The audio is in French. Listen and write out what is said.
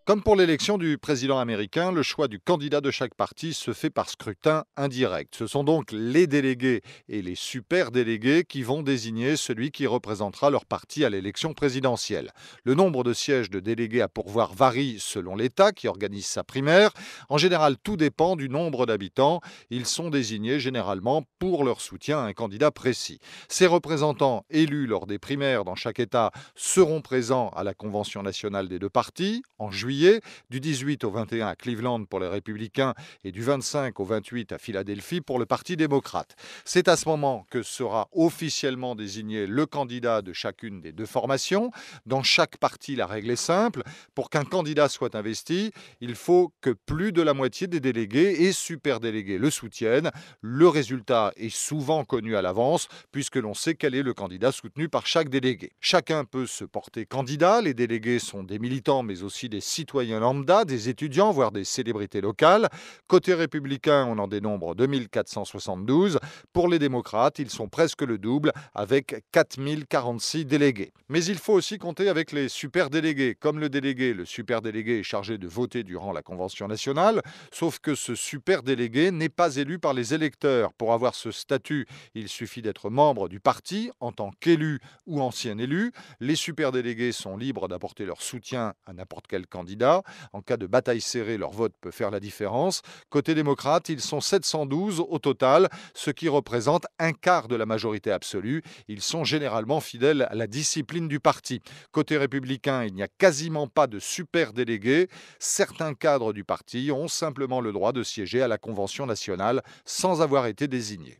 Comme pour l'élection du président américain, le choix du candidat de chaque parti se fait par scrutin indirect. Ce sont donc les délégués et les super-délégués qui vont désigner celui qui représentera leur parti à l'élection présidentielle. Le nombre de sièges de délégués à pourvoir varie selon l'État qui organise sa primaire. En général, tout dépend du nombre d'habitants. Ils sont désignés généralement pour leur soutien à un candidat précis. Ces représentants élus lors des primaires dans chaque État seront présents à la convention nationale des deux partis en juillet, du 18 au 21 à Cleveland pour les Républicains et du 25 au 28 à Philadelphie pour le Parti démocrate. C'est à ce moment que sera officiellement désigné le candidat de chacune des deux formations. Dans chaque parti, la règle est simple. Pour qu'un candidat soit investi, il faut que plus de la moitié des délégués et superdélégués le soutiennent. Le résultat est souvent connu à l'avance puisque l'on sait quel est le candidat soutenu par chaque délégué. Chacun peut se porter candidat. Les délégués sont des militants mais aussi des citoyens lambda, des étudiants, voire des célébrités locales. Côté républicain, on en dénombre 2472. Pour les démocrates, ils sont presque le double, avec 4046 délégués. Mais il faut aussi compter avec les superdélégués. Comme le superdélégué est chargé de voter durant la Convention nationale, sauf que ce superdélégué n'est pas élu par les électeurs. Pour avoir ce statut, il suffit d'être membre du parti en tant qu'élu ou ancien élu. Les superdélégués sont libres d'apporter leur soutien à n'importe quel candidat. En cas de bataille serrée, leur vote peut faire la différence. Côté démocrate, ils sont 712 au total, ce qui représente un quart de la majorité absolue. Ils sont généralement fidèles à la discipline du parti. Côté républicain, il n'y a quasiment pas de super délégués. Certains cadres du parti ont simplement le droit de siéger à la Convention nationale sans avoir été désignés.